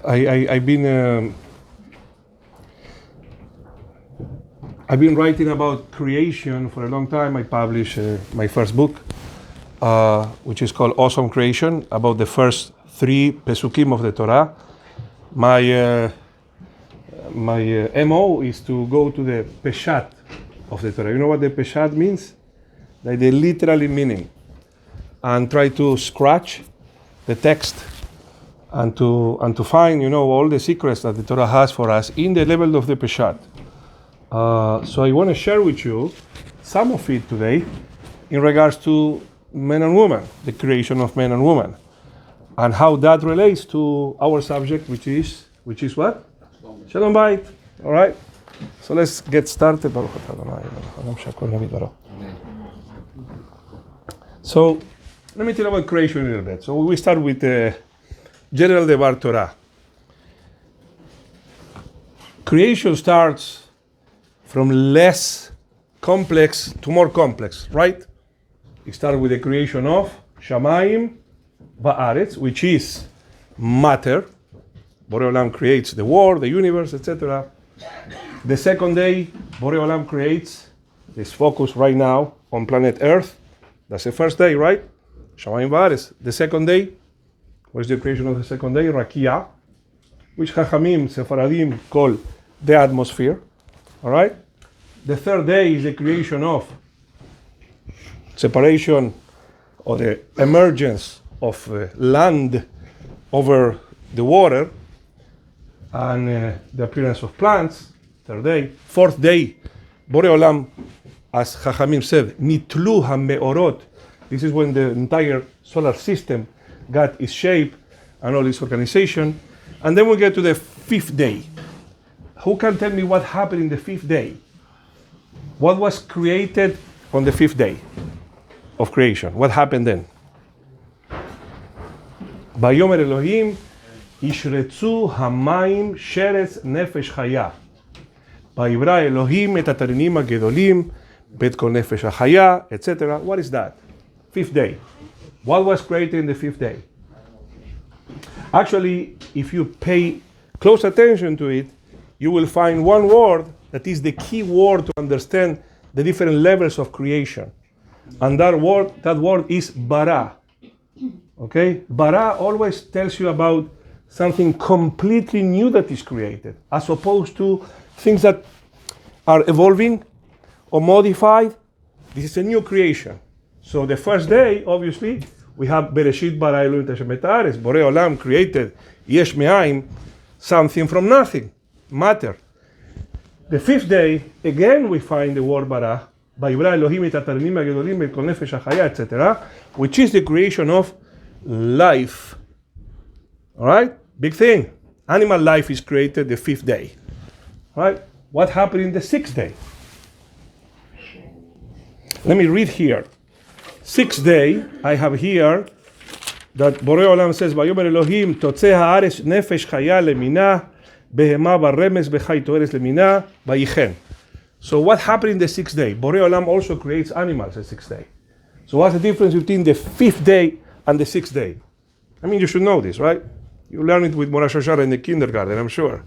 I've been writing about creation for a long time. I published my first book, which is called Awesome Creation, about the first 3 Pesukim of the Torah. My MO is to go to the Peshat of the Torah. You know what the Peshat means? Like the literally meaning. And try to scratch the text and to find, all the secrets that the Torah has for us in the level of the Peshat. So I want to share with you some of it today in regards to men and women, the creation of men and women, and how that relates to our subject, which is what? Shalom Bayit. All right. So let's get started. So let me tell you about creation a little bit. So we start with the General Devar Torah. Creation starts from less complex to more complex, right? It starts with the creation of Shamayim Va'aretz, which is matter. Borei Olam creates the world, the universe, etc. The second day, Borei Olam creates, this focus right now on planet Earth. That's the first day, right? Shamayim Va'aretz. The second day, what is the creation of the second day? Rakia, which Chachamim, Sephardim call the atmosphere. All right? The third day is the creation of separation or the emergence of land over the water and the appearance of plants. Third day. Fourth day, Borei Olam, as Chachamim said, Nitlu HaMeorot. This is when the entire solar system got its shape and all its organization. And then we get to the fifth day. Who can tell me what happened in the fifth day? What was created on the fifth day of creation? What happened then? Vayomer Elohim Ishretzu Hamayim Sheretz Nefesh Chaya. Vayivra Elohim et Atarinim HaGedolim Bet Kol Nefesh HaChaya, etc. What is that? Fifth day. What was created in the fifth day? Actually, if you pay close attention to it, you will find one word that is the key word to understand the different levels of creation. And that word is bara. Okay? Bara always tells you about something completely new that is created, as opposed to things that are evolving or modified. This is a new creation. So the first day, obviously, we have Bereshit bara Elohim et Hashem et haaretz. Borei Olam created Yesh Me'ayin, something from nothing, matter. The fifth day, again we find the word bara, Vayivra Elohim et Atarinim HaGedolim Bet Kol Nefesh HaChaya, etc., which is the creation of life. All right? Big thing. Animal life is created the fifth day. All right? What happened in the sixth day? Let me read here. Sixth day, I have here that Borei Olam says, Vayomer Elohim Totzeh haaretz nefesh chaya lemina behema baremes bechai toeres lemina vayichen. So what happened in the sixth day? Borei Olam also creates animals the sixth day. So what's the difference between the fifth day and the sixth day? I mean, you should know this, right? You learn it with Morash Hashara in the kindergarten, I'm sure.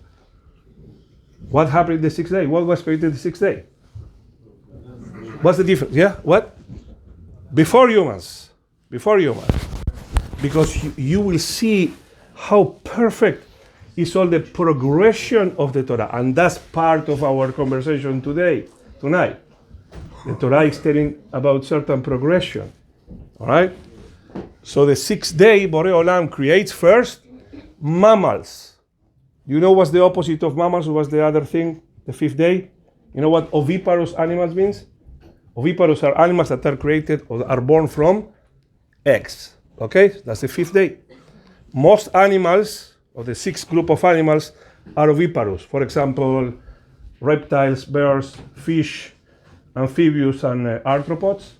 What happened in the sixth day? What was created the sixth day? What's the difference? Yeah? What? Before humans. Because you will see how perfect is all the progression of the Torah. And that's part of our conversation tonight. The Torah is telling about certain progression. All right? So the sixth day, Borei Olam creates first mammals. You know what's the opposite of mammals? What's the other thing? The fifth day? You know what oviparous animals means? Oviparous are animals that are created or are born from eggs. Okay? That's the fifth day. Most animals, or the sixth group of animals, are oviparous. For example, reptiles, birds, fish, amphibians, and arthropods.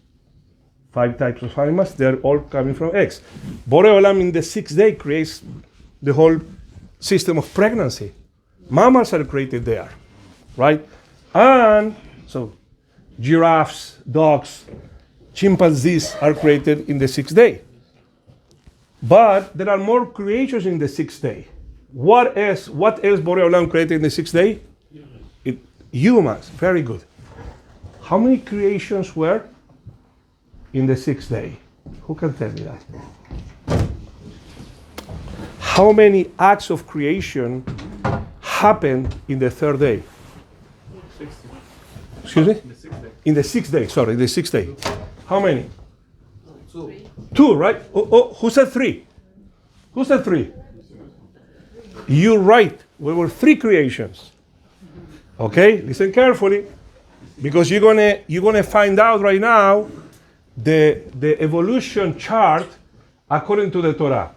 5 types of animals. They're all coming from eggs. Borei Olam in the sixth day creates the whole system of pregnancy. Mammals are created there. Right? And so giraffes, dogs, chimpanzees are created in the sixth day. But there are more creations in the sixth day. What else Borei Olam created in the sixth day? Humans. Very good. How many creations were in the sixth day? Who can tell me that? How many acts of creation happened in the third day? 60. Excuse me? In the sixth day. In the sixth day. How many? 2. 2, right? Who said 3? Who said 3? You're right. We were 3 creations. Okay? Listen carefully, because you're gonna find out right now the evolution chart according to the Torah.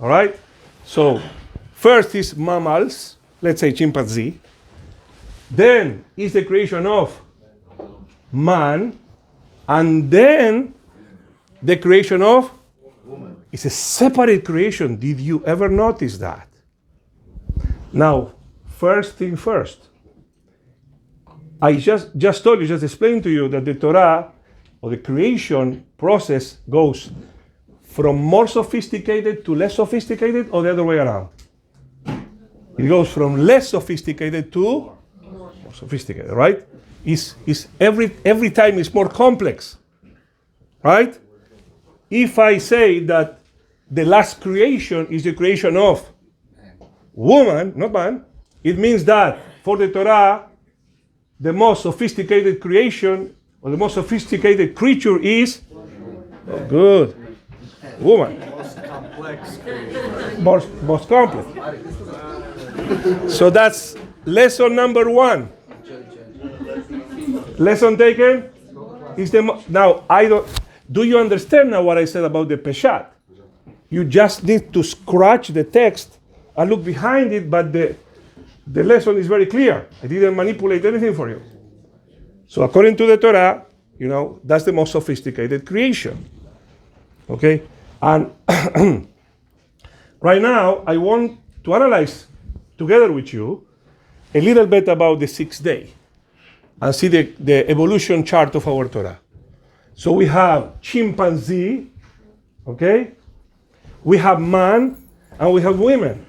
All right? So first is mammals, let's say chimpanzee. Then is the creation of man, and then the creation of woman. It's a separate creation. Did you ever notice that? Now, first thing first. I just explained to you that the Torah or the creation process goes from more sophisticated to less sophisticated, or the other way around? It goes from less sophisticated to more sophisticated, right? Is every time it's more complex, right? If I say that the last creation is the creation of woman, not man, it means that for the Torah, the most sophisticated creation or the most sophisticated creature is good woman. Most complex creation. Most complex. So that's lesson number 1. Lesson taken is now I don't. Do you understand now what I said about the peshat? You just need to scratch the text and look behind it, but the lesson is very clear. I didn't manipulate anything for you. So according to the Torah, that's the most sophisticated creation. Okay? And right now, I want to analyze together with you a little bit about the sixth day and see the evolution chart of our Torah. So we have chimpanzee, okay? We have man, and we have women.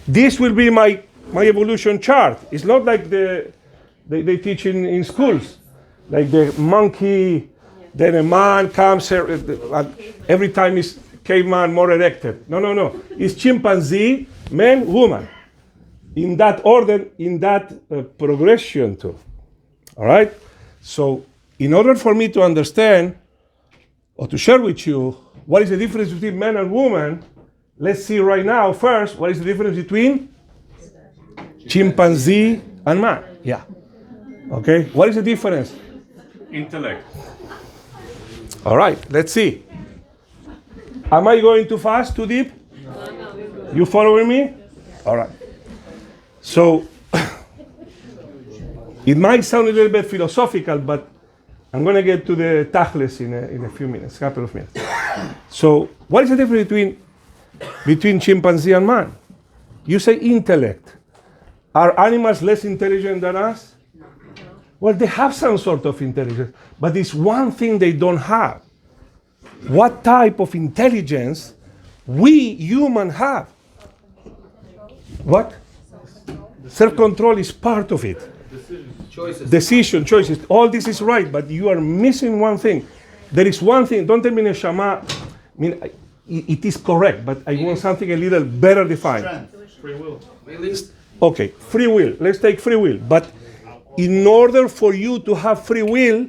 This will be my evolution chart. It's not like they teach in schools, like the monkey, then a man comes, every time is caveman more erected. No. It's chimpanzee, man, woman. In that order, in that progression too. All right? So in order for me to understand or to share with you what is the difference between man and woman, let's see right now first what is the difference between chimpanzee and man. Yeah. Okay? What is the difference? Intellect. All right, let's see. Am I going too fast, too deep? No. You following me? All right. So, it might sound a little bit philosophical, but I'm going to get to the tachlis in a few minutes, couple of minutes. So, what is the difference between chimpanzee and man? You say intellect. Are animals less intelligent than us? Well, they have some sort of intelligence, but it's one thing they don't have. What type of intelligence we humans have? What? Self-control is part of it. Choices. All this is right, but you are missing one thing. There is one thing. Don't tell me neshama. It is correct, but I want something a little better defined. Free will. Okay, free will. Let's take free will. But in order for you to have free will,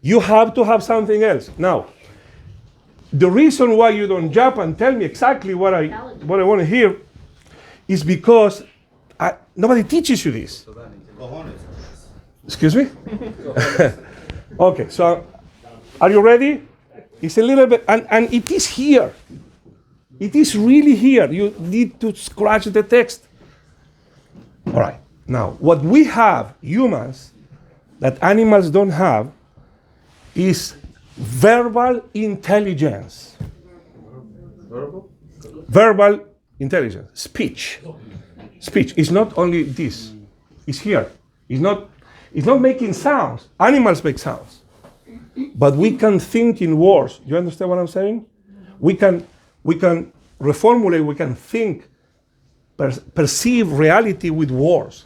you have to have something else. Now, the reason why you don't jump and tell me exactly what I want to hear is because nobody teaches you this. Excuse me? Okay, so are you ready? It's a little bit, and it is here. It is really here. You need to scratch the text. All right. Now, what we have, humans, that animals don't have, is verbal intelligence. Verbal intelligence. Speech. It's not only this. It's here. It's not making sounds. Animals make sounds. But we can think in words. You understand what I'm saying? We can reformulate, we can think perceive reality with words.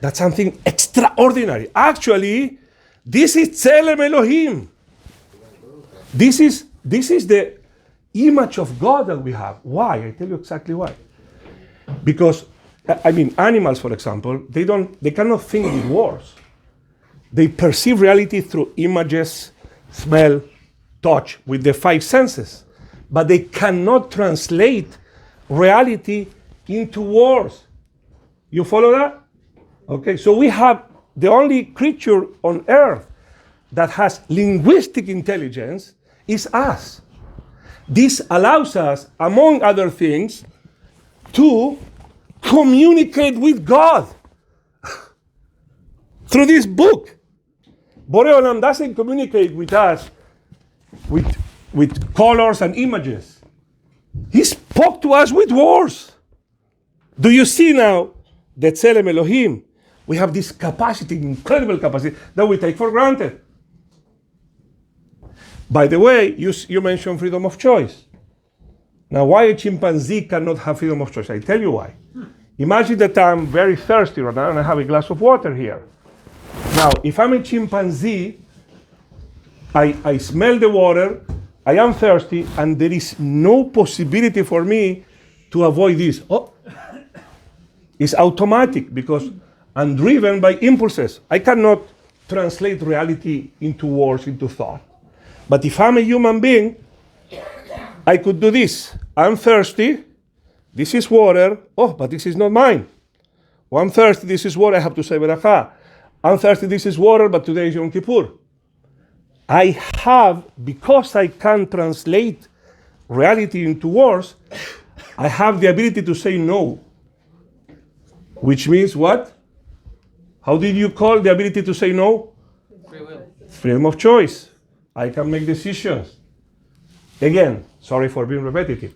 That's something extraordinary. Actually, this is Tzelem Elohim. This is the image of God that we have. Why? I tell you exactly why. Because, animals, for example, they cannot think with words. They perceive reality through images, smell, touch, with the 5 senses. But they cannot translate reality into words. You follow that? Okay, so we have the only creature on earth that has linguistic intelligence is us. This allows us, among other things, to communicate with God through this book. Borei Olam doesn't communicate with us with colors and images. He spoke to us with words. Do you see now that Tzelem Elohim? We have this capacity, incredible capacity, that we take for granted. By the way, you mentioned freedom of choice. Now, why a chimpanzee cannot have freedom of choice? I tell you why. Imagine that I'm very thirsty right now and I have a glass of water here. Now, if I'm a chimpanzee, I smell the water, I am thirsty, and there is no possibility for me to avoid this. Oh, it's automatic because I'm driven by impulses. I cannot translate reality into words, into thought. But if I'm a human being, I could do this. I'm thirsty. This is water. Oh, but this is not mine. Oh, I'm thirsty. This is water. I have to say Barakah. I'm thirsty. This is water, but today is Yom Kippur. I have, because I can translate reality into words, I have the ability to say no. Which means what? How did you call the ability to say no? Free will. Freedom of choice. I can make decisions. Again, sorry for being repetitive.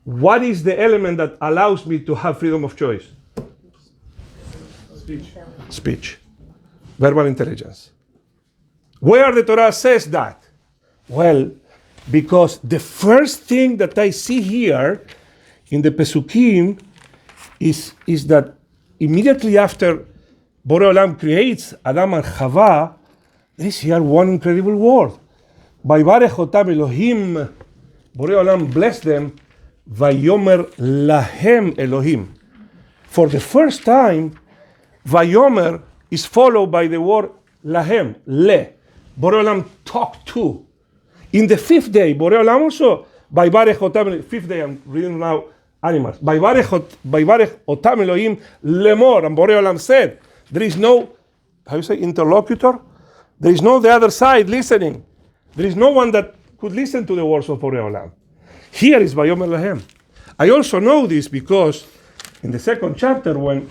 What is the element that allows me to have freedom of choice? Speech. Verbal intelligence. Where the Torah says that? Well, because the first thing that I see here in the Pesukim is that immediately after Borei Olam creates Adam and Chava, there is here one incredible word. Vayvarech otam Elohim, Borei Olam blessed them, Vayomer lahem Elohim. For the first time, Vayomer is followed by the word lahem, le. Borei Olam talked to. In the 5th day, Borei Olam also, Vayvarech otam, 5th day, I'm reading now animals. Vayvarech otam Elohim lemor, and Borei Olam said, there is no, how you say, interlocutor? There is no the other side listening. There is no one that could listen to the words of Borei Olam. Here is Vayomer lahem. I also know this because in the 2nd chapter when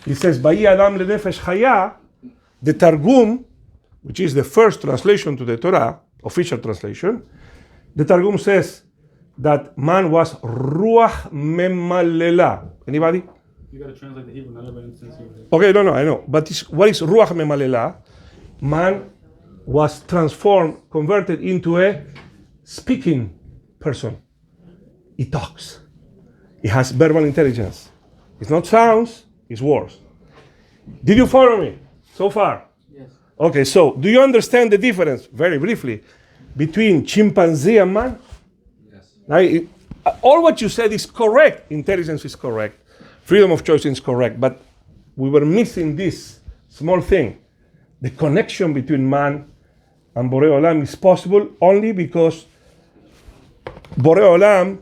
it says Vayi Adam lenefesh chaya, the Targum, which is the first translation to the Torah, official translation, the Targum says that man was ruach memalela. Anybody? You got to translate the Hebrew, not everybody understands Hebrew. Okay, no, I know. But what is ruach memalela? Man was transformed, converted into a speaking person. He talks. He has verbal intelligence. It's not sounds, it's words. Did you follow me so far? Yes. Okay, so do you understand the difference, very briefly, between chimpanzee and man? Yes. Now, all what you said is correct. Intelligence is correct. Freedom of choice is correct. But we were missing this small thing. The connection between man and Borei Olam is possible only because Borei Olam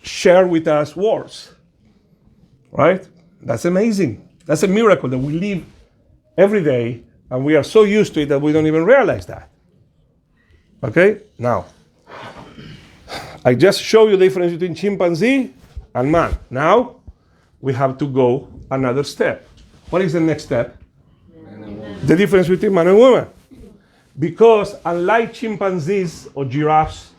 share with us words. Right? That's amazing. That's a miracle that we live every day and we are so used to it that we don't even realize that. Okay? Now, I just show you the difference between chimpanzee and man. Now, we have to go another step. What is the next step? The difference between man and woman. Because unlike chimpanzees or giraffes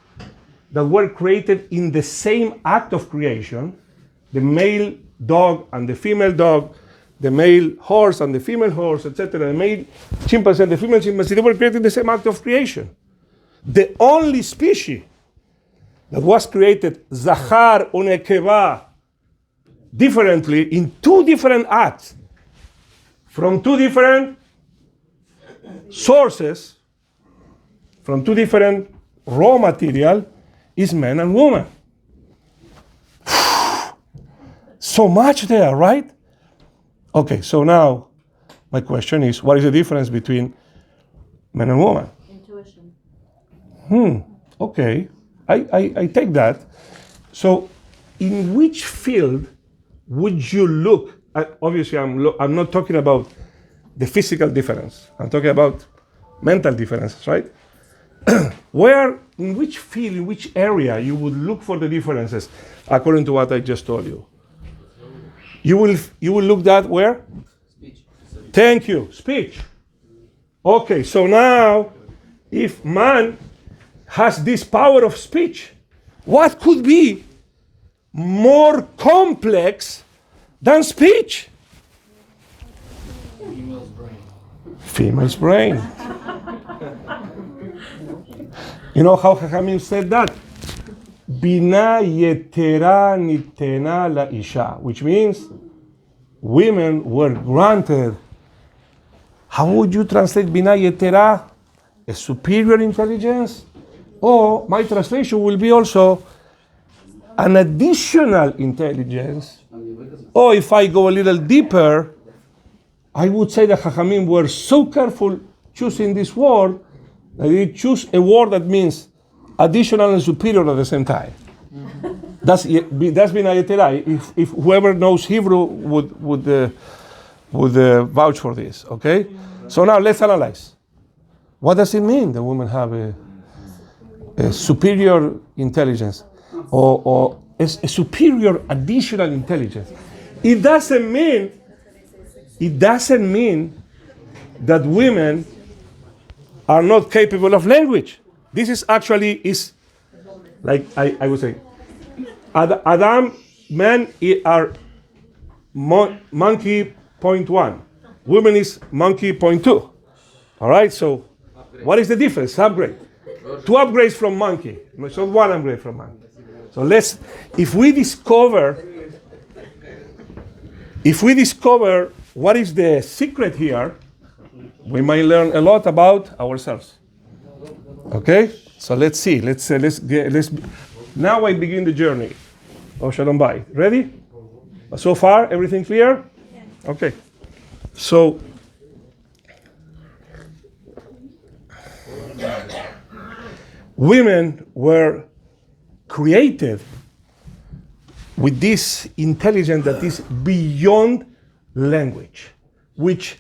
that were created in the same act of creation, the male dog and the female dog, the male horse and the female horse, etc., the male chimpanzee and the female chimpanzee, they were created in the same act of creation. The only species that was created, Zachar unekeva, differently in two different acts from two different sources, from two different raw material, is man and woman. So much there, right? Okay, so now my question is, what is the difference between man and woman? Intuition. Okay, I take that. So in which field would you look? Obviously, I'm not talking about the physical difference. I'm talking about mental differences, right? In which field, in which area you would look for the differences according to what I just told you? You will look that where? Speech. Thank you. Speech. Okay, so now if man has this power of speech, what could be more complex than speech? Female's brain. Female's brain. You know how Chachamim said that? Bina yetera nitena la isha, which means women were granted. How would you translate bina yetera? A superior intelligence? Or my translation will be also an additional intelligence. Or if I go a little deeper, I would say that Chachamim were so careful choosing this word that they choose a word that means additional and superior at the same time. That's bina yetera. If whoever knows Hebrew would vouch for this. Okay. So now let's analyze. What does it mean the women have a superior intelligence or a superior additional intelligence? It doesn't mean that women are not capable of language. This is like I would say, Adam, men are monkey 0.1. Women is monkey 0.2. All right, so what is the difference? Upgrade. Two upgrades from monkey. So one upgrade from monkey. So if we discover what is the secret here, we might learn a lot about ourselves. Okay? So let's see. Now I begin the journey of Shalom Bayit. Ready? So far, everything clear? Yeah. Okay. So, women were created with this intelligence that is beyond language, which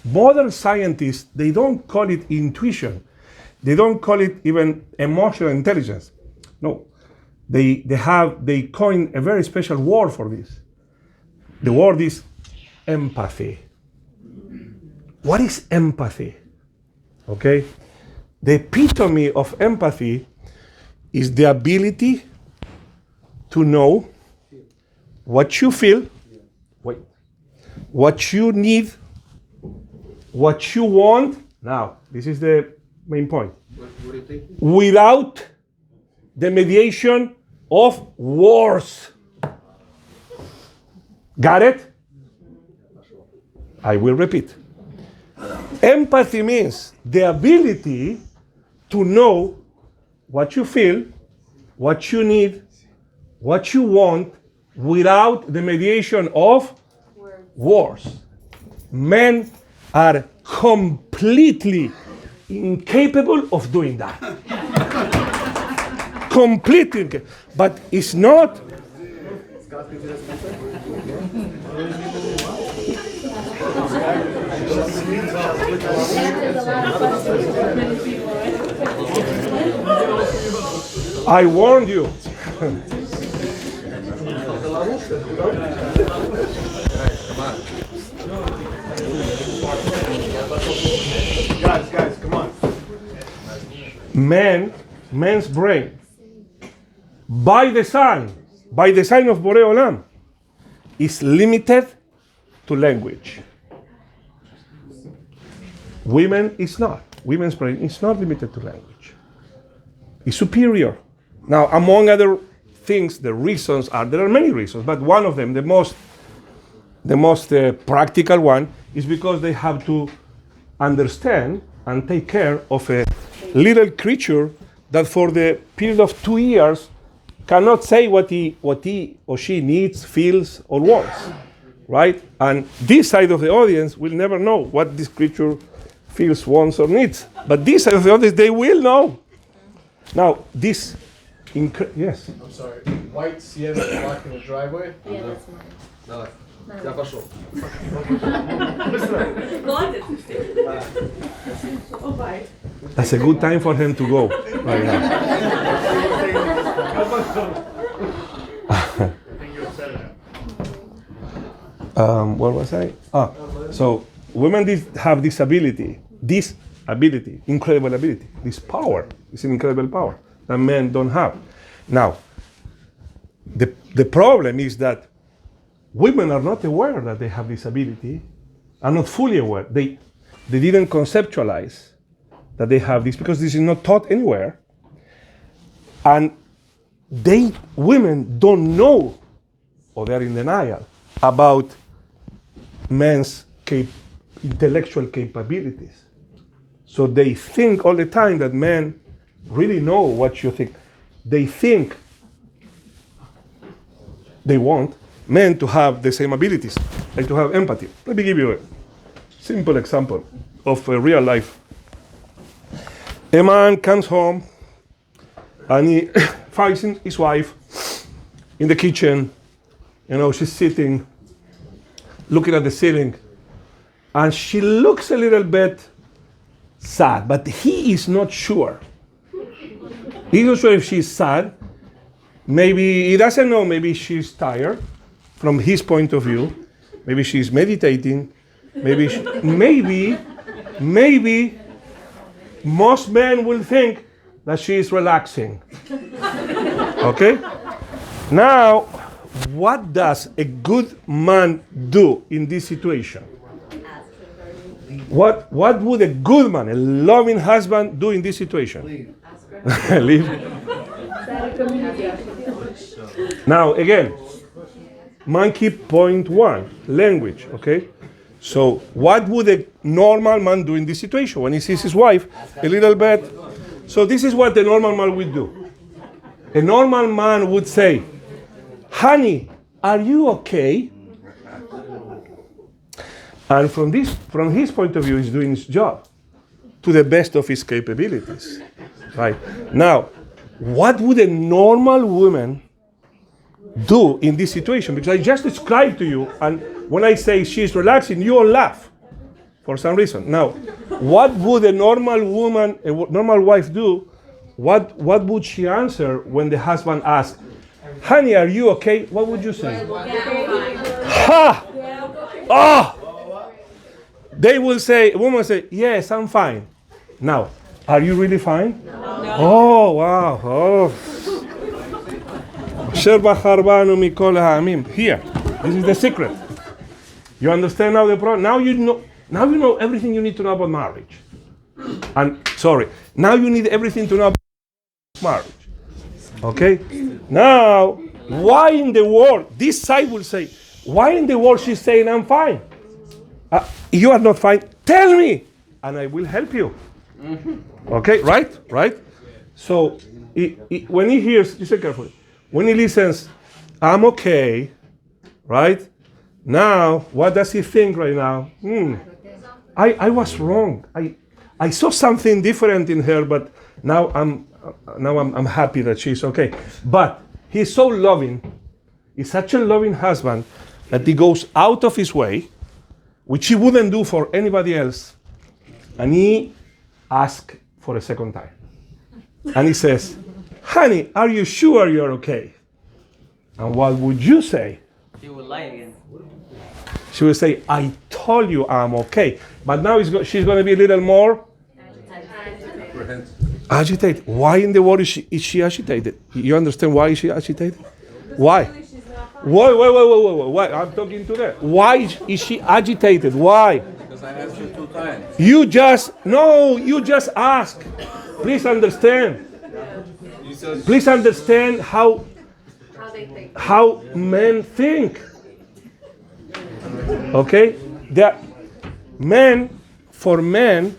modern scientists, they don't call it intuition. They don't call it even emotional intelligence. No, they coined a very special word for this. The word is empathy. What is empathy? Okay? The epitome of empathy is the ability to know what you feel, what you need, what you want. Now, this is the main point. What do you think? Without the mediation of words. Got it? I will repeat. Empathy means the ability to know what you feel, what you need, what you want, without the mediation of words. Men are completely incapable of doing that. Completely incapable. But it's not. I warned you. Guys, come on. Man's brain, by design of Borei Olam, is limited to language. Women is not. Women's brain is not limited to language. It's superior. Now, among other things, the reasons are, there are many reasons, but one of them, the most practical one, is because they have to understand and take care of a little creature that for the period of 2 years cannot say what he or she needs, feels, or wants, right? And this side of the audience will never know what this creature feels, wants, or needs. But this side of the audience, they will know. Now, this, yes? I'm sorry. White Sienna blocking the driveway? Yeah, that's mine. No. Ya pasó. That's a good time for him to go right now. What was I? So women have this ability, incredible ability, this power. It's an incredible power that men don't have. Now, the problem is that women are not aware that they have this ability, are not fully aware. They didn't conceptualize that they have this because this is not taught anywhere. And women don't know, or they're in denial, about men's intellectual capabilities. So they think all the time that men really know what you think. They think they want men to have the same abilities, like to have empathy. Let me give you a simple example of real life. A man comes home and he finds his wife in the kitchen. You know, she's sitting, looking at the ceiling, and she looks a little bit sad, but he is not sure. He's not sure if she's sad. Maybe he doesn't know, maybe she's tired. From his point of view, maybe she's meditating, maybe most men will think that she is relaxing. Okay? Now, what does a good man do in this situation? What would a good man, a loving husband, do in this situation? Leave. Now, again, monkey point 1, language, okay? So what would a normal man do in this situation when he sees his wife a little bit? So this is what a normal man would do. A normal man would say, honey, are you okay? And from his point of view, he's doing his job to the best of his capabilities, right? Now, what would a normal woman do in this situation? Because I just described to you, and when I say she's relaxing, you all laugh for some reason. Now, what would a normal woman, a normal wife do? What would she answer when the husband asks, honey, are you okay? What would you say? Ha! Oh! They will say, a woman will say, yes, I'm fine. Now, are you really fine? No. Oh, wow. Oh. Here, this is the secret. You understand now the problem? Now you know everything you need to know about marriage. And now you need everything to know about marriage. Okay? Now, why in the world, this side will say, why in the world she's saying I'm fine? You are not fine. Tell me, and I will help you. Okay, right? So when he hears, listen carefully. When he listens, I'm okay, right? Now, what does he think right now? I was wrong. I saw something different in her, but now I'm happy that she's okay. But he's so loving. He's such a loving husband that he goes out of his way, which he wouldn't do for anybody else, and he asks for a second time. And he says, honey, are you sure you're okay? And what would you say? She would lie again. She would say, I told you I'm okay. But now she's going to be a little more agitated. Why in the world is she agitated? You understand why is she agitated? Why? Wait. I'm talking to that. Why is she agitated? Why? Because I asked you 2 times. You just ask. Please understand. Please understand how how men think. Okay? For men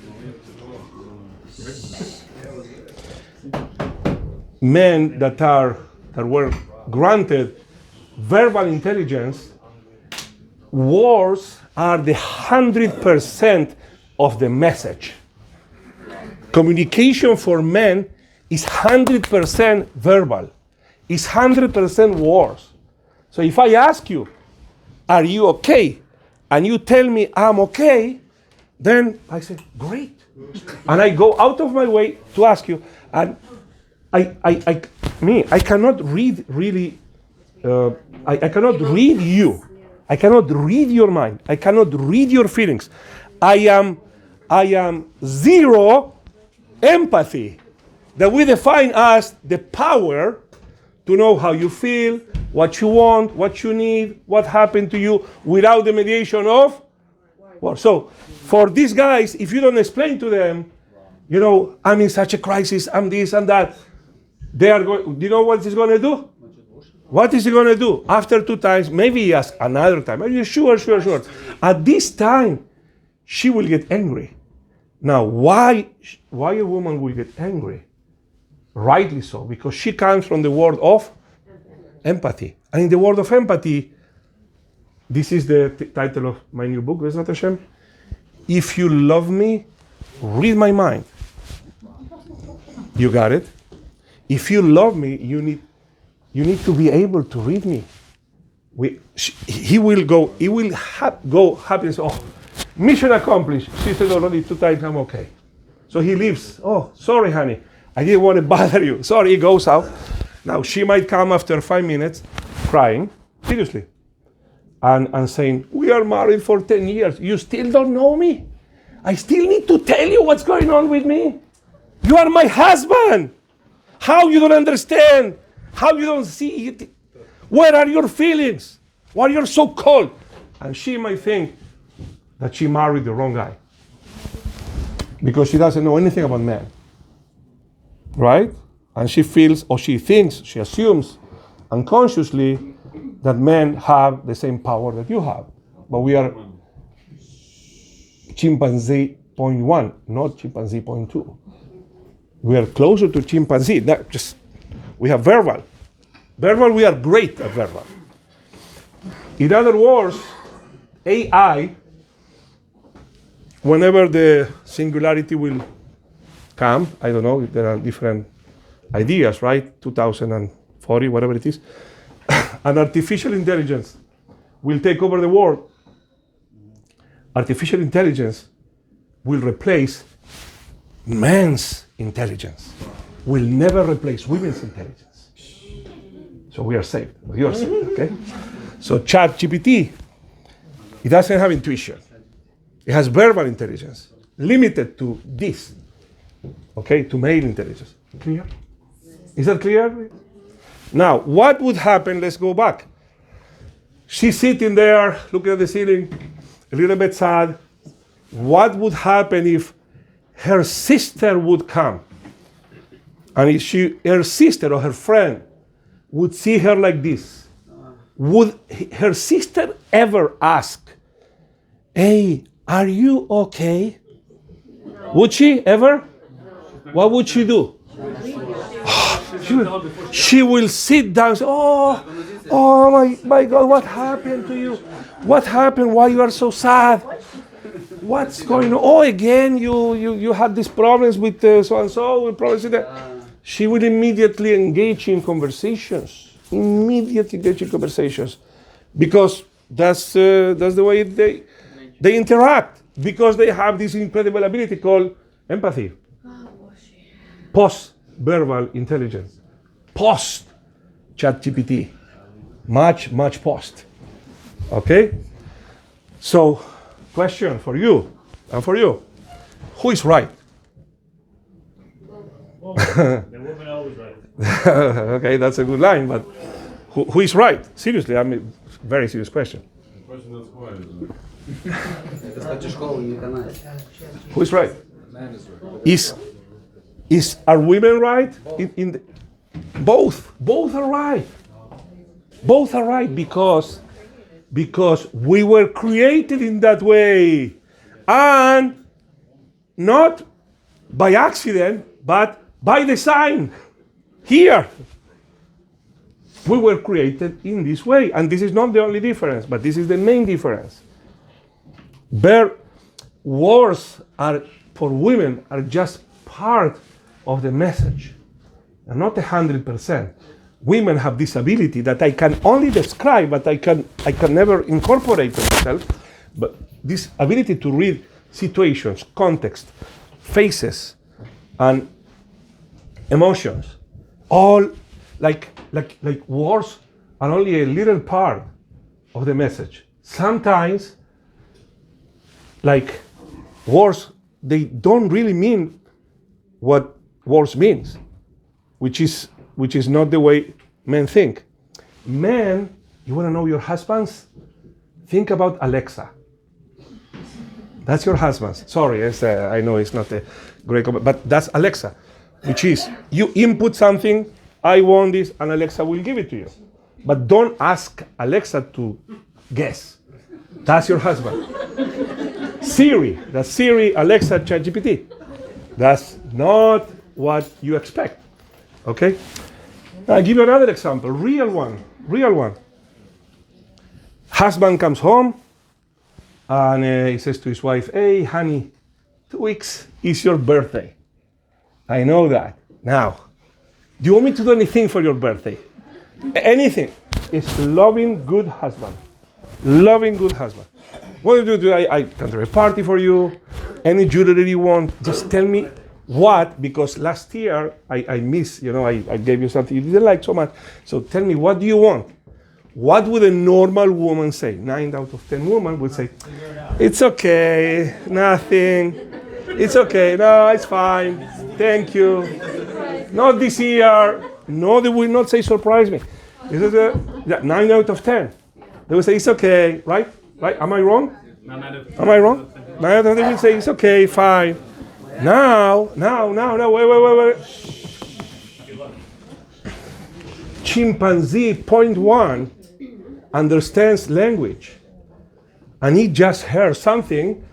that were granted verbal intelligence, words are the 100% of the message. Communication for men is 100% verbal. It's 100% words. So if I ask you, are you okay? And you tell me I'm okay, then I say, great. And I go out of my way to ask you, and I cannot read really, I cannot read you. I cannot read your mind. I cannot read your feelings. I am zero empathy, that we define as the power to know how you feel, what you want, what you need, what happened to you, without the mediation of words. So for these guys, if you don't explain to them, I'm in such a crisis, I'm this and that, they are going, do you know what he's going to do? What is he going to do? After 2 times, maybe he asks another time. Are you sure? At this time, she will get angry. Now, why a woman will get angry? Rightly so, because she comes from the word of empathy. And in the word of empathy, this is the title of my new book, Bezrat Hashem. If you love me, read my mind. You got it? If you love me, you need to be able to read me. He will go happiness. Oh, mission accomplished. She said already 2 times, I'm okay. So he leaves. Oh, sorry, honey. I didn't want to bother you. Sorry, he goes out. Now, she might come after 5 minutes crying, seriously, and saying, we are married for 10 years. You still don't know me? I still need to tell you what's going on with me? You are my husband. How you don't understand? How you don't see it? Where are your feelings? Why you're so cold? And she might think that she married the wrong guy, because she doesn't know anything about men. Right? And she feels, or she thinks, she assumes unconsciously that men have the same power that you have. But we are chimpanzee 0.1, not chimpanzee 0.2. We are closer to chimpanzee. We have verbal. Verbal, we are great at verbal. In other words, AI, whenever the singularity will come, I don't know, there are different ideas, right? 2040, whatever it is. And artificial intelligence will take over the world. Artificial intelligence will replace man's intelligence. Will never replace women's intelligence. So we are saved. You're saved, okay? So ChatGPT, it doesn't have intuition. It has verbal intelligence, limited to this. Okay, to male intelligence. Clear? Is that clear? Now, what would happen? Let's go back. She's sitting there, looking at the ceiling, a little bit sad. What would happen if her sister would come? And if her sister or her friend would see her like this, would her sister ever ask, hey, are you okay? Would she ever? What would she do? She will sit down and say, oh my God, what happened to you? What happened? Why you are so sad? What's going on? Oh, again, you had these problems with so-and-so, problems with that. She will immediately engage in conversations. Because that's the way they interact. Because they have this incredible ability called empathy. Post-verbal intelligence. Post-ChatGPT. Much post. Okay? So, question for you and for you. Who is right? The woman always right. Okay, that's a good line, but who is right? Seriously, I mean, very serious question. The person that's quiet is Who is right? Man is right. Are women right? Both are right. Both are right because we were created in that way, and not by accident, but by design. Here, we were created in this way, and this is not the only difference, but this is the main difference. Words are for women are just part of the message, and not 100%. Women have this ability that I can only describe, but I can never incorporate myself. But this ability to read situations, context, faces, and emotions, all like words are only a little part of the message. Sometimes, like words, they don't really mean what words means, which is not the way men think. Men, you want to know your husbands? Think about Alexa. That's your husband. Sorry, I know it's not a great comment, but that's Alexa, which is you input something, I want this, and Alexa will give it to you. But don't ask Alexa to guess. That's your husband. Siri, that's Siri, Alexa, ChatGPT. That's not what you expect. Okay? I'll give you another example, real one. Husband comes home and he says to his wife, "Hey, honey, 2 weeks is your birthday. I know that. Now, do you want me to do anything for your birthday? Anything." It's loving, good husband. Loving, good husband. What do you do? I can throw a party for you. Any jewelry you want, just tell me what, because last year I missed, I gave you something you didn't like so much. So tell me, what do you want? What would a normal woman say? 9 out of 10 women would say, "It's okay, nothing. It's okay, no, it's fine. Thank you. Not this year." No, they will not say surprise me. This is 9 out of 10. They will say it's okay, right? Right? Am I wrong? Am I wrong? 9 out of 10 will say it's okay, fine. Now, wait. Chimpanzee, point one, understands language. And he just heard something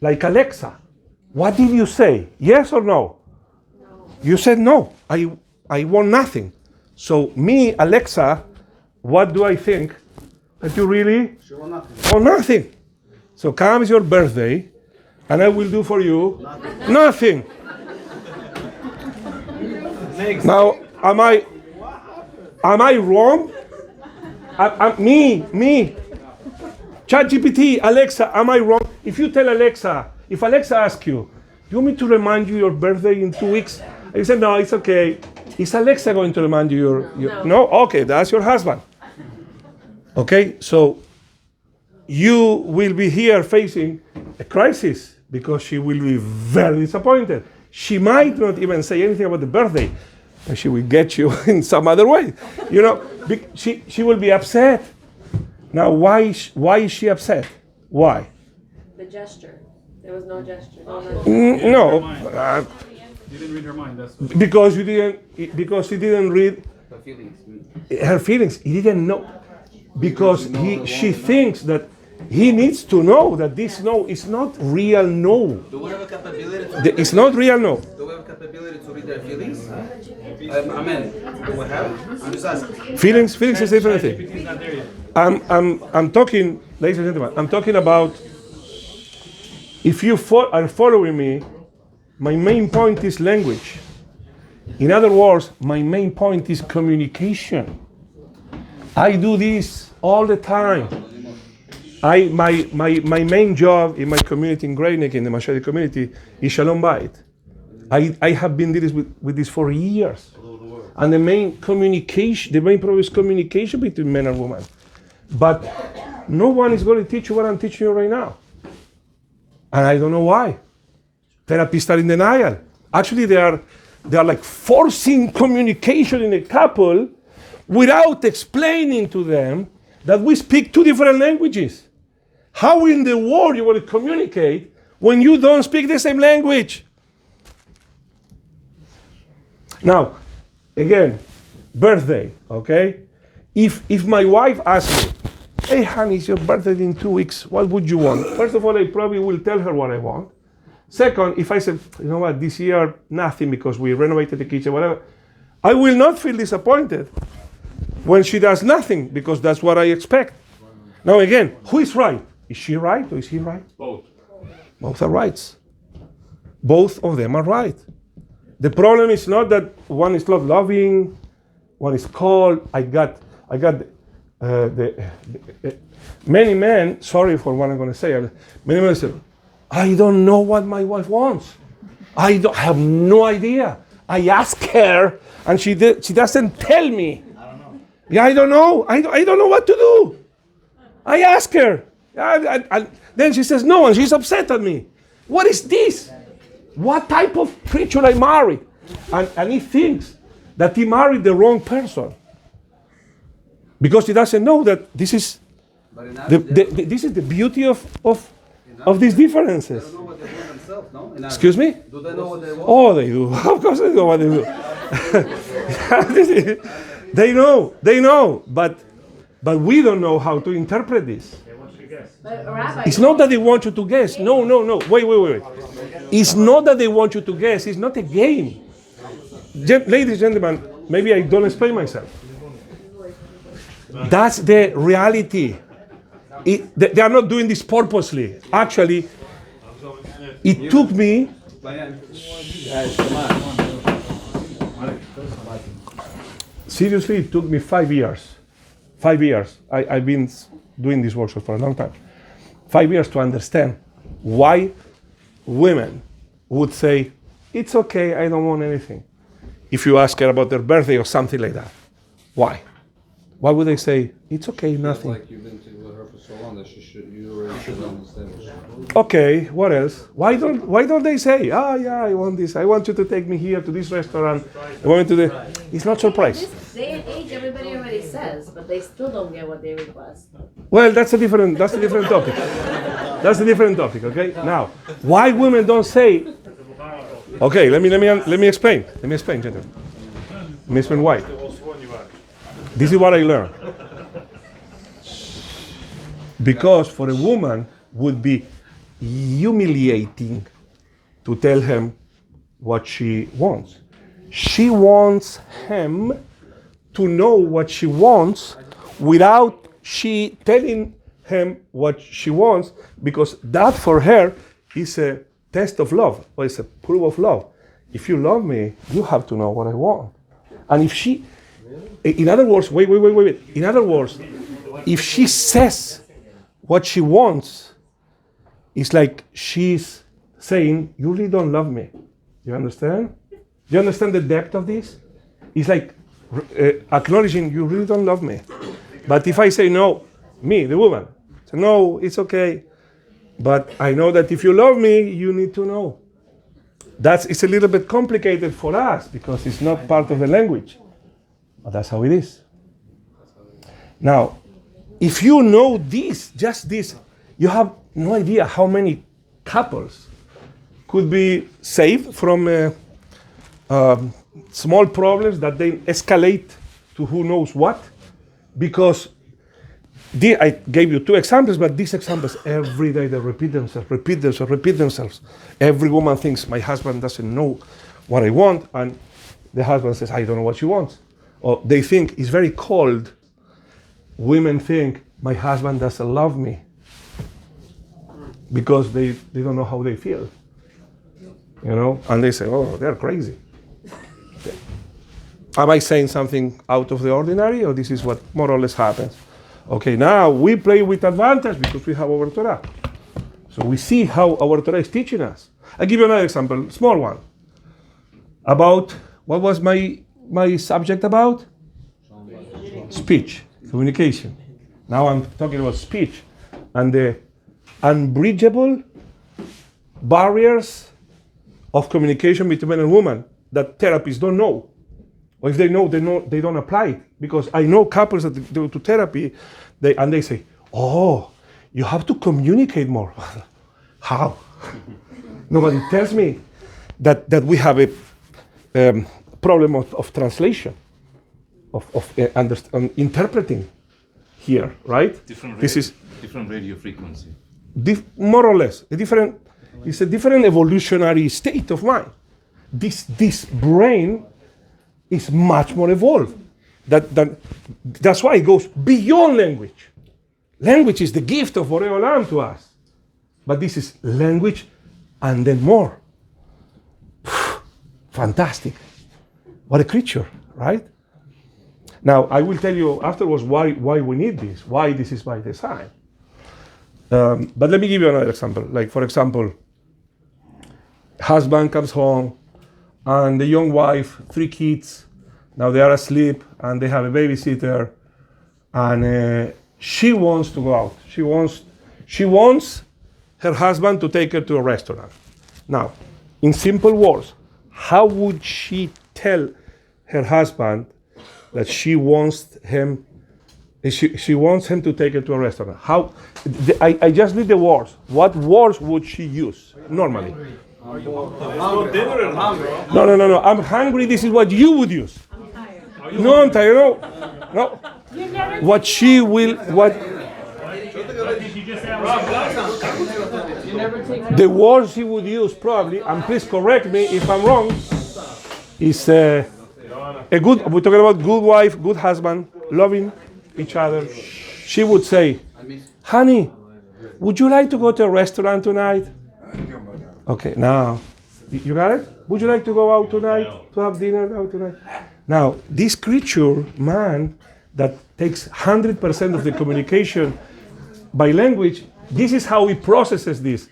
like Alexa. What did you say? Yes or no? You said no. I want nothing. So me, Alexa, what do I think? That you really want nothing. So comes your birthday, and I will do for you nothing. Now, am I wrong? Me. ChatGPT, Alexa, am I wrong? If you tell Alexa, if Alexa asks you, "Do you want me to remind you your birthday in 2 weeks?" And you say, "No, it's okay." Is Alexa going to remind you No? Okay, that's your husband. Okay, so you will be here facing a crisis because she will be very disappointed. She might not even say anything about the birthday, but she will get you in some other way. She will be upset. Now, why is she upset? Why? The gesture. There was no gesture. No. You didn't read her mind. That's Because he didn't read her feelings. He didn't know. Because she thinks that he needs to know that this no is not real no. Do we have a capability It's not real no. do we have a capability to read their feelings? Amen. Do we have it? I'm just asking. Feelings is a different thing. ChatGPT is not there yet. I'm talking, ladies and gentlemen, I'm talking about, if you are following me, my main point is language. In other words, my main point is communication. I do this all the time. My main job in my community in Great Neck, in the Mashadi community, is Shalom Bayit. I have been doing with this for years. And the main problem is communication between men and women. But no one is going to teach you what I'm teaching you right now. And I don't know why. Therapists are in denial. Actually, they are like forcing communication in a couple without explaining to them that we speak 2 different languages. How in the world you want to communicate when you don't speak the same language? Now, again, birthday, okay? If my wife asks me, hey honey, it's your birthday in 2 weeks, what would you want? First of all, I probably will tell her what I want. Second, if I said, you know what, this year nothing because we renovated the kitchen, whatever, I will not feel disappointed when she does nothing because that's what I expect. Now again, who is right? Is she right or is he right? Both. Both are right. Both of them are right. The problem is not that one is not loving, one is cold. I got many men, sorry for what I'm going to say, many men say, I don't know what my wife wants. I have no idea. I ask her and she doesn't tell me. I don't know. Yeah, I don't know. I don't know what to do. I ask her. Then she says no and she's upset at me. What is this? What type of preacher I married? And he thinks that he married the wrong person. Because he doesn't know that this is this is the beauty of these differences. They don't know what they want themselves, no? Excuse me? Do they know what they want? Oh, they do. Of course they know what they do. They know, but we don't know how to interpret this. But Rabbi, It's not that they want you to guess. No. Wait. It's not that they want you to guess. It's not a game. Ladies and gentlemen, maybe I don't explain myself. That's the reality. They are not doing this purposely. Actually, it took me. Seriously, it took me 5 years. 5 years. I've been doing this workshop for a long time. 5 years to understand why women would say, it's okay, I don't want anything. If you ask her about their birthday or something like that. Why? Why would they say, it's okay, nothing? Like you've been with her for so long that you already should understand what she wants. Okay, what else? Why don't they say, yeah, I want this. I want you to take me here to this restaurant. I want you to the... It's not surprise. this day and age, everybody already says, but they still don't get what they request. Well, that's a different topic. That's a different topic, okay? Now, why women don't say... Okay, let me explain. Let me explain, gentlemen. Let me explain why. This is what I learned. Because for a woman would be humiliating to tell him what she wants. She wants him to know what she wants without she telling him what she wants, because that for her is a test of love, or it's a proof of love. If you love me, you have to know what I want. And if she, in other words, wait. In other words, if she says what she wants, it's like she's saying, you really don't love me. You understand? Do you understand the depth of this? It's like acknowledging you really don't love me. But if I say no, me, the woman, say no, it's okay. But I know that if you love me, you need to know. It's a little bit complicated for us because it's not part of the language. But that's how it is. Now, if you know this, just this, you have no idea how many couples could be saved from small problems that they escalate to who knows what. Because I gave you 2 examples, but these examples every day they repeat themselves. Every woman thinks my husband doesn't know what I want, and the husband says, I don't know what she wants. Or they think it's very cold. Women think my husband doesn't love me because they don't know how they feel. You know, and they say, oh, they're crazy. Am I saying something out of the ordinary, or this is what more or less happens? Okay, now we play with advantage because we have our Torah. So we see how our Torah is teaching us. I'll give you another example, small one. About, what was my subject about? Speech, communication. Now I'm talking about speech and the unbridgeable barriers of communication between men and women that therapists don't know. Or if they know, they don't apply it. Because I know couples that go to therapy, they say, oh, you have to communicate more. How? Nobody tells me that we have a problem of translation. interpreting here, right? This is different radio frequency. more or less it's a different evolutionary state of mind. This brain is much more evolved. That's why it goes beyond language. Language is the gift of Borei Olam to us, but this is language and then more. Fantastic! What a creature, right? Now I will tell you afterwards why we need this. Why this is by design. But let me give you another example. Like, for example, husband comes home and the young wife, 3 kids, now they are asleep and they have a babysitter, and she wants to go out. She wants her husband to take her to a restaurant. Now, in simple words, how would she tell her husband that she wants him to take her to a restaurant? How? I just need the words. What words would she use normally? No. I'm hungry. This is what you would use. No, I'm tired. No. What she will. What? The words she would use probably, and please correct me if I'm wrong, is a good. We're talking about good wife, good husband, loving each other. She would say, "Honey, would you like to go to a restaurant tonight?" Okay, now, you got it? Would you like to go out tonight? To have dinner out tonight? Now, this creature, man, that takes 100% of the communication by language, this is how he processes this.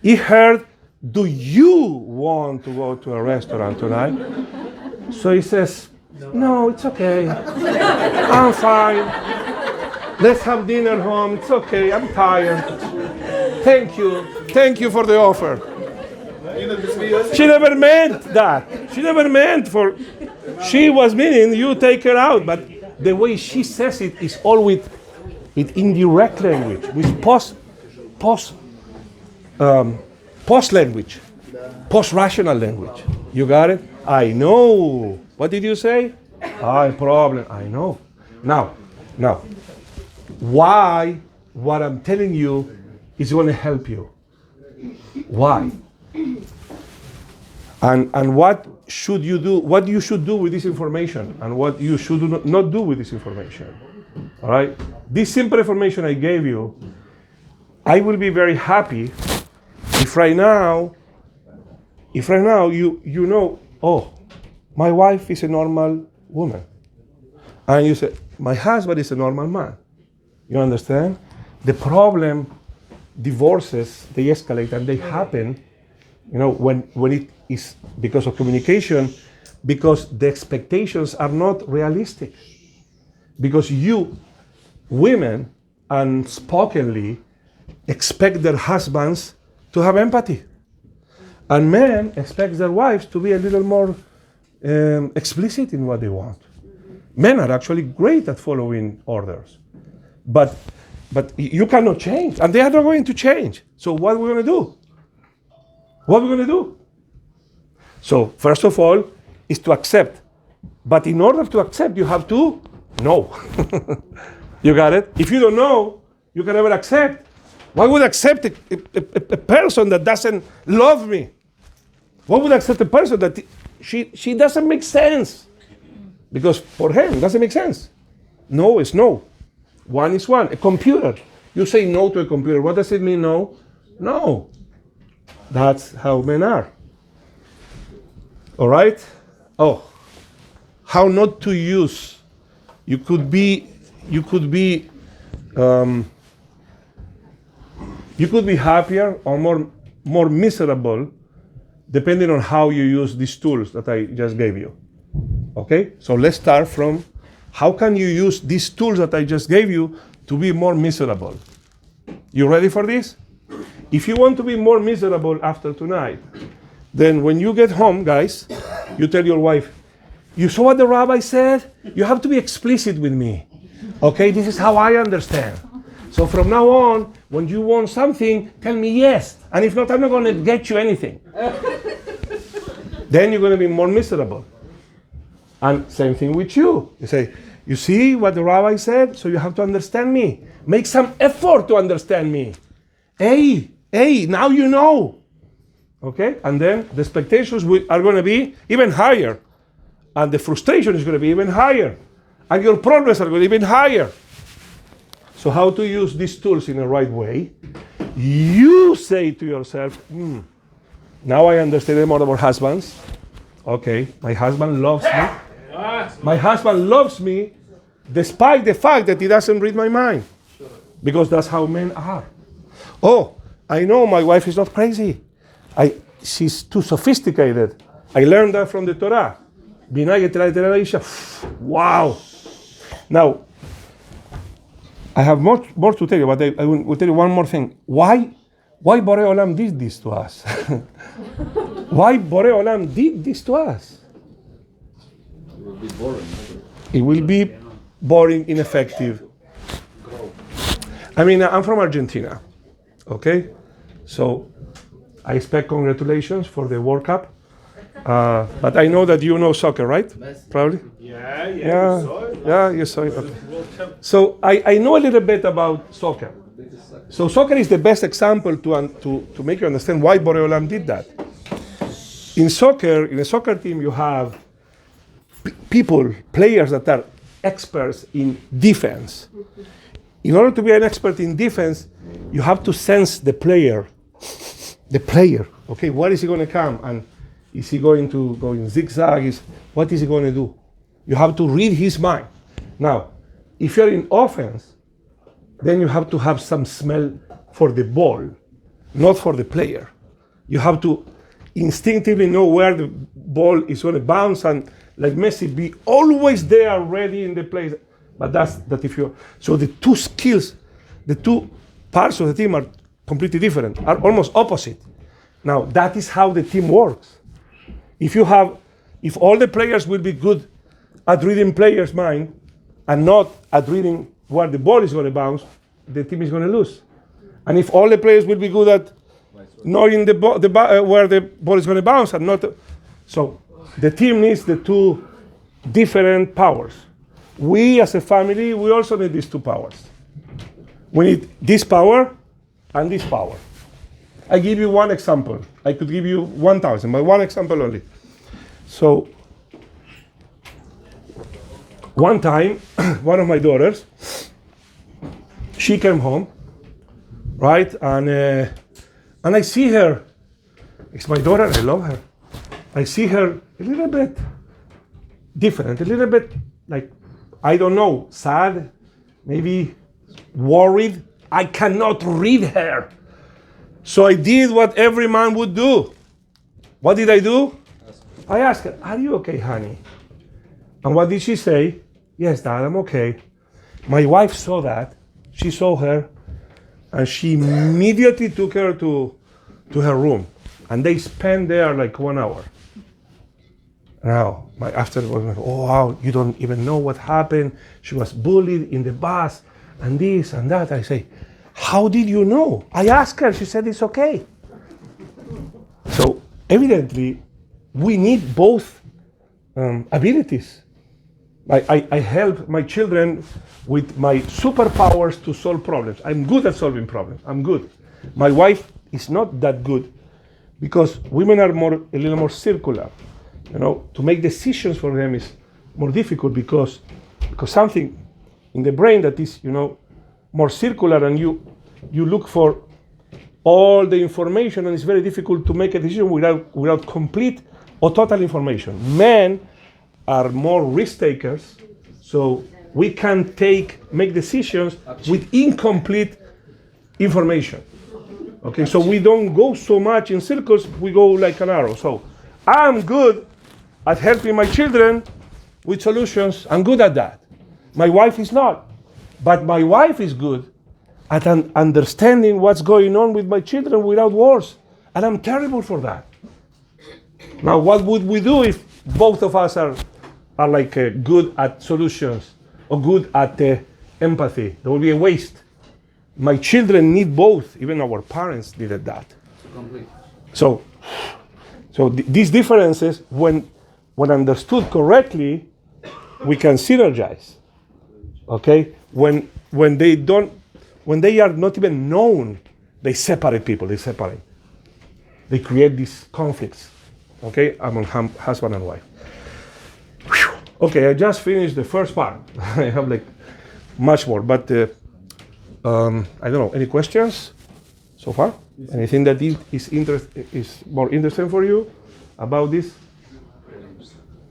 He heard, "Do you want to go to a restaurant tonight?" So he says, "No, it's okay. I'm fine. Let's have dinner home. It's okay. I'm tired. Thank you. Thank you for the offer." She never meant that. She was meaning you take her out, but the way she says it is all with indirect language, with post language, post-rational language. You got it? I know. What did you say? Problem. I know. Now, why what I'm telling you is going to help you? Why? And what should you do? What you should do with this information, and what you should not do with this information. All right. This simple information I gave you, I will be very happy if right now you know, oh, my wife is a normal woman, and you say my husband is a normal man. You understand? The problem, divorces, they escalate and they happen, when it is because of communication, because the expectations are not realistic. Because you, women, unspokenly expect their husbands to have empathy. And men expect their wives to be a little more explicit in what they want. Men are actually great at following orders. But you cannot change, and they are not going to change. So what are we going to do? What are we going to do? So first of all, is to accept. But in order to accept, you have to know. You got it? If you don't know, you can never accept. Why would I accept a person that doesn't love me? Why would I accept a person that she doesn't make sense? Because for him, it doesn't make sense. No is no. One is one. A computer. You say no to a computer. What does it mean, no? No. That's how men are. All right? Oh, how not to use. You could be happier or more miserable depending on how you use these tools that I just gave you. Okay? So let's start from how can you use these tools that I just gave you to be more miserable? You ready for this? If you want to be more miserable after tonight, then when you get home, guys, you tell your wife, you saw what the rabbi said? You have to be explicit with me. Okay, this is how I understand. So from now on, when you want something, tell me yes. And if not, I'm not going to get you anything. Then you're going to be more miserable. And same thing with you. You say, you see what the rabbi said? So you have to understand me. Make some effort to understand me. Hey, now you know. Okay? And then the expectations are going to be even higher. And the frustration is going to be even higher. And your problems are going to be even higher. So how to use these tools in the right way? You say to yourself, now I understand more about husbands. Okay, my husband loves me. My husband loves me despite the fact that he doesn't read my mind. Because that's how men are. Oh, I know my wife is not crazy. She's too sophisticated. I learned that from the Torah. Wow. Now, I have more to tell you, but I will tell you one more thing. Why Borei Olam did this to us? Why Borei Olam did this to us? It will be boring. It will be boring, ineffective. I mean, I'm from Argentina, okay? So I expect congratulations for the World Cup. But I know that you know soccer, right? Probably? Yeah, You saw it. Okay. So I know a little bit about soccer. So soccer is the best example to make you understand why Borei Olam did that. In soccer, in a soccer team, you have players that are experts in defense. In order to be an expert in defense, you have to sense the player. Okay, what is he going to come? And is he going to go in zigzag? What is he going to do? You have to read his mind. Now, if you're in offense, then you have to have some smell for the ball, not for the player. You have to instinctively know where the ball is going to bounce and, like Messi, be always there, ready in the place. But that if you so the two skills, the two parts of the team are completely different, are almost opposite. Now that is how the team works. If all the players will be good at reading players' mind and not at reading where the ball is going to bounce, the team is going to lose. And if all the players will be good at knowing where the ball is going to bounce and not, so the team needs the two different powers. We as a family, we also need these two powers. We need this power and this power. I give you one example. I could give you 1,000, but one example only. So, one time, one of my daughters, she came home, right? And I see her. It's my daughter. I love her. I see her a little bit different, a little bit like, I don't know, sad, maybe worried. I cannot read her. So I did what every man would do. What did I do? I asked her, are you okay, honey? And what did she say? Yes, Dad, I'm okay. My wife saw that. She saw her, and she immediately took her to her room. And they spent there like 1 hour. Now, after was like, oh wow, you don't even know what happened. She was bullied in the bus, and this and that. I say, how did you know? I asked her. She said it's okay. So evidently, we need both abilities. I help my children with my superpowers to solve problems. I'm good at solving problems. I'm good. My wife is not that good because women are a little more circular. You know, to make decisions for them is more difficult because something in the brain that is, more circular, and you look for all the information, and it's very difficult to make a decision without complete or total information. Men are more risk takers, so we can make decisions with incomplete information. Okay, so we don't go so much in circles, we go like an arrow. So I'm good at helping my children with solutions. I'm good at that. My wife is not. But my wife is good at understanding what's going on with my children without words. And I'm terrible for that. Now, what would we do if both of us are like good at solutions or good at empathy? There will be a waste. My children need both. Even our parents needed that. So these differences, when when understood correctly, we can synergize. Okay? When they are not even known, they separate people. They create these conflicts. Okay? Among husband and wife. Whew. Okay, I just finished the first part. I have like much more, but I don't know. Any questions so far? Anything that is more interesting for you about this?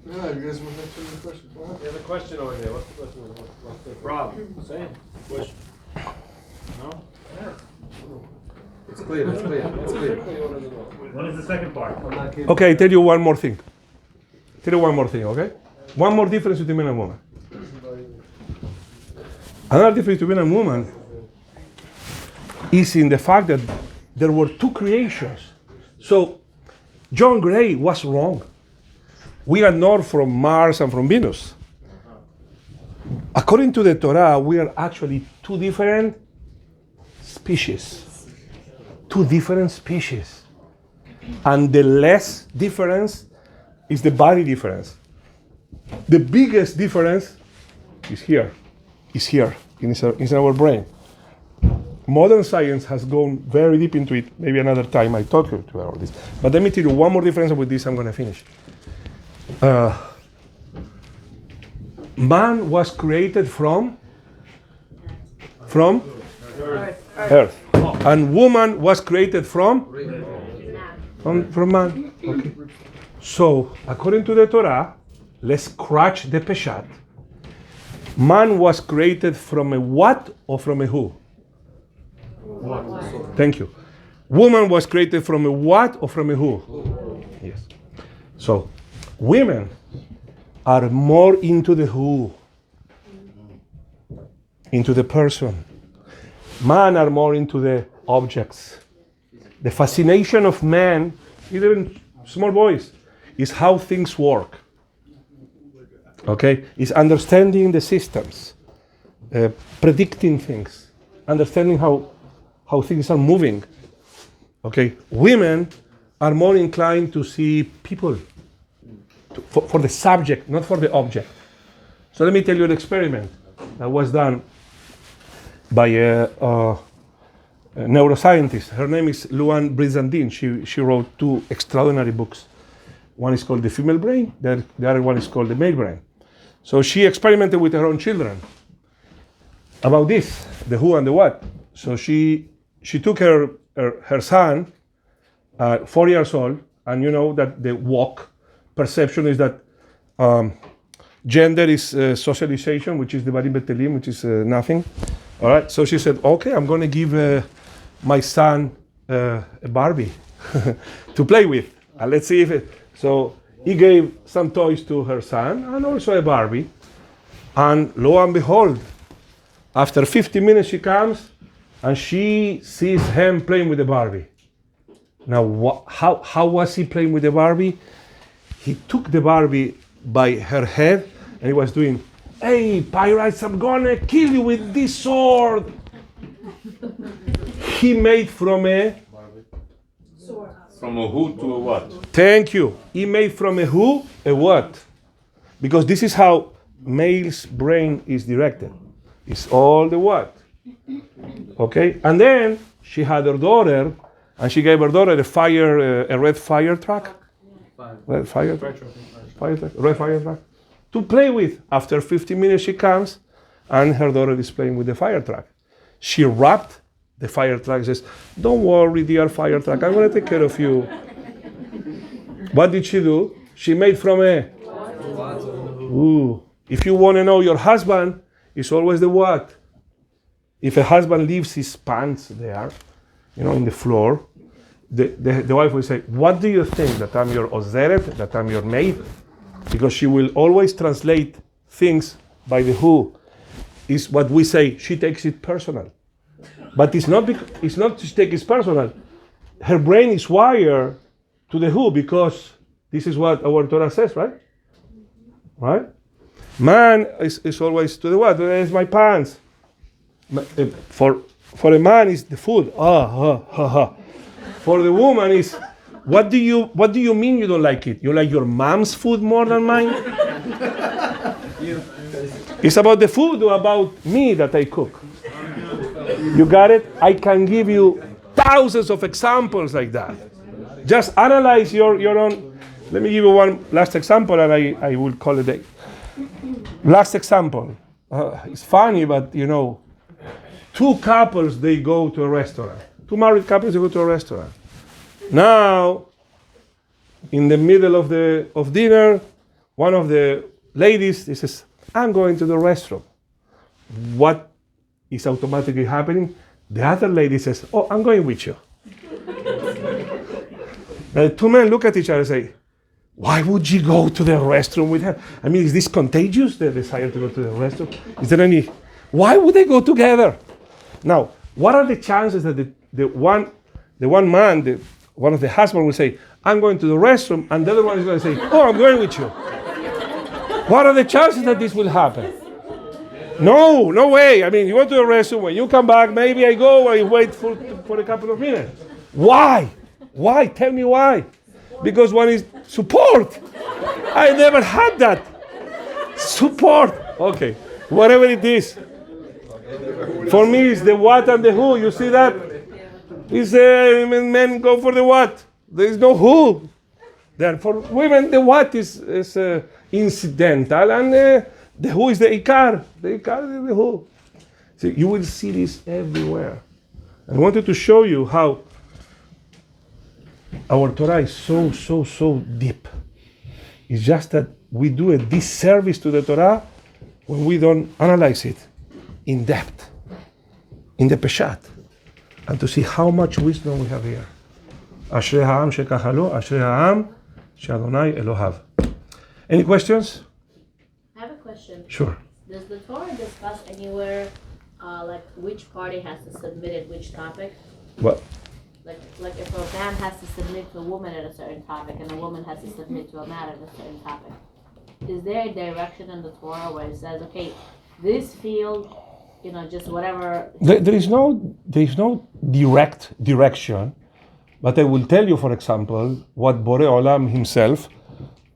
Yeah, you guys want to answer the question? Go ahead. You have a question over there. What's the problem? Say it. Question. No? It's clear. What is the second part? Okay, I tell you one more thing. Okay? One more difference between man and woman. Another difference between man and woman is in the fact that there were two creations. So John Gray was wrong. We are not from Mars and from Venus. According to the Torah, we are actually two different species. And the less difference is the body difference. The biggest difference is here in our brain. Modern science has gone very deep into it. Maybe another time I talk to you about this. But let me tell you one more difference, and with this I'm going to finish. Man was created from earth. And woman was created from man. Okay. So, according to the Torah, let's scratch the peshat. Man was created from a what or from a who? What? Thank you. Woman was created from a what or from a who? Yes. So, women are more into the who, into the person. Men are more into the objects. The fascination of man, even small boys, is how things work. Okay? Is understanding the systems, predicting things, understanding how things are moving. Okay? Women are more inclined to see people, for the subject, not for the object. So let me tell you an experiment that was done by a neuroscientist. Her name is Luan Brizandine. She wrote two extraordinary books. One is called The Female Brain, the other one is called The Male Brain. So she experimented with her own children about this, the who and the what. So she took her son, 4 years old, and you know that the walk perception is that gender is socialization, which is the Barim Betelim, which is nothing. All right, so she said, okay, I'm going to give my son a Barbie to play with. And let's see if it... So he gave some toys to her son and also a Barbie. And lo and behold, after 50 minutes she comes and she sees him playing with the Barbie. Now, how was he playing with the Barbie? He took the Barbie by her head and he was doing, hey, pirates, I'm gonna kill you with this sword. He made from a who to a what? Thank you. He made from a who a what? Because this is how male's brain is directed. It's all the what. Okay? And then she had her daughter, and she gave her daughter a red fire truck. Red fire truck. To play with. After 15 minutes she comes, and her daughter is playing with the fire truck. She wrapped the fire truck, says, don't worry, dear fire truck, I'm going to take care of you. What did she do? She made from a... Ooh. If you want to know your husband, it's always the what. If a husband leaves his pants there, in the floor, the wife will say, what do you think, that I'm your ozeret, that I'm your maid? Because she will always translate things by the who. Is what we say, she takes it personal. But it's not to take it personal. Her brain is wired to the who, because this is what our Torah says, right? Right? Man is always to the what? Where's my pants? For a man is the food. For the woman is What do you mean you don't like it? You like your mom's food more than mine? It's about the food or about me that I cook? You got it? I can give you thousands of examples like that. Just analyze your own. Let me give you one last example and I will call it a day. Last example. It's funny, but two couples, they go to a restaurant. Two married couples, they go to a restaurant. Now, in the middle of dinner, one of the ladies says, I'm going to the restroom. What is automatically happening? The other lady says, oh, I'm going with you. The two men look at each other and say, why would you go to the restroom with her? I mean, is this contagious, the desire to go to the restroom? Is there any? Why would they go together? Now, what are the chances that one man, one of the husbands will say, I'm going to the restroom, and the other one is going to say, oh, I'm going with you. What are the chances that this will happen? No way. I mean, you go to the restroom, when you come back, maybe I go, I wait for a couple of minutes. Why? Why? Tell me why. Because one is support. I never had that. Support. Okay. Whatever it is. For me, it's the what and the who. You see that? It's men go for the what. There is no who. Then for women, the what is incidental, and the who is the ikar. The ikar is the who. So you will see this everywhere. I wanted to show you how our Torah is so deep. It's just that we do a disservice to the Torah when we don't analyze it in depth, in the Peshat, and to see how much wisdom we have here. Ashrei ha'am shekachalo, Ashrei ha'am she'Adonai Elohav. Any questions? I have a question. Sure. Does the Torah discuss anywhere like which party has to submit at which topic? What? Like if a man has to submit to a woman at a certain topic and a woman has to submit to a man at a certain topic, is there a direction in the Torah where it says, okay, this field, just whatever? There is no direct direction, but I will tell you, for example, what Borei Olam himself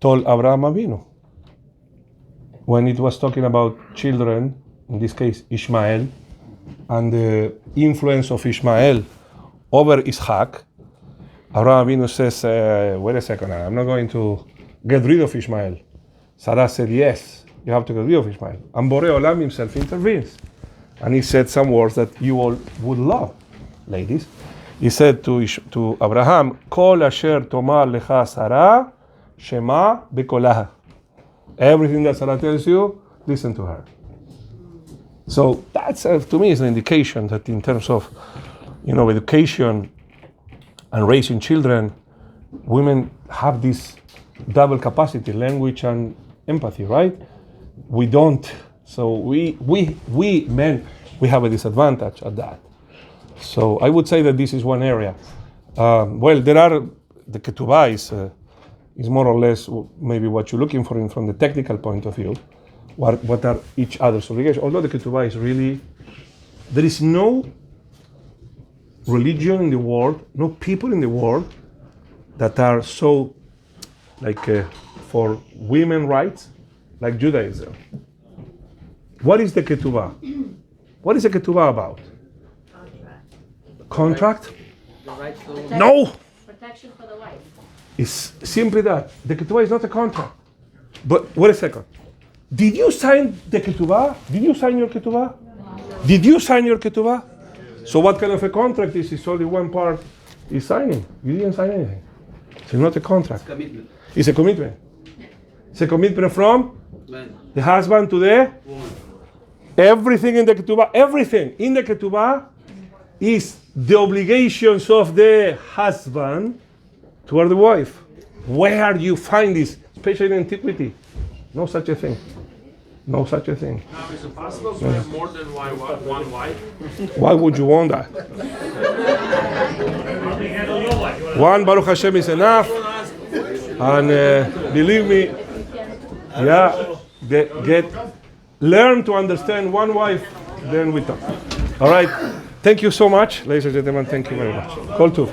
told Abraham Avinu when it was talking about children, in this case Ishmael, and the influence of Ishmael over Ishaq. Abraham Avinu says, wait a second, I'm not going to get rid of Ishmael. Sarah said, yes, you have to get rid of Ishmael. And Borei Olam himself intervenes. And he said some words that you all would love, ladies. He said to Abraham, Kol asher tomar lecha Sarah, shema bekolaha. Everything that Sarah tells you, listen to her. So that's, to me, is an indication that in terms of education and raising children, women have this double capacity, language and empathy, right? We don't. So we men, we have a disadvantage at that. So I would say that this is one area. There are, the ketubah is more or less maybe what you're looking for from the technical point of view. What are each other's obligations? Although the ketubah is really, there is no religion in the world, no people in the world that are so for women rights like Judaism. What is the ketubah? What is the ketubah about? Contract? The right to No! Protection for the wife. It's simply that. The ketubah is not a contract. But wait a second. Did you sign the ketubah? Did you sign your ketubah? Did you sign your ketubah? So what kind of a contract is? It's only one part is signing. You didn't sign anything. It's not a contract. commitment. It's a commitment. It's a commitment from Man, the husband to the woman. everything in the ketubah. Everything in the ketubah is the obligations of the husband toward the wife. Where do you find this? Especially in antiquity. No such a thing. No such a thing. Now, is it possible to have more than one wife? Why would you want that? One Baruch Hashem is enough. And believe me, learn to understand one wife, then we talk. All right. Thank you so much, ladies and gentlemen. Thank you very much. Call to.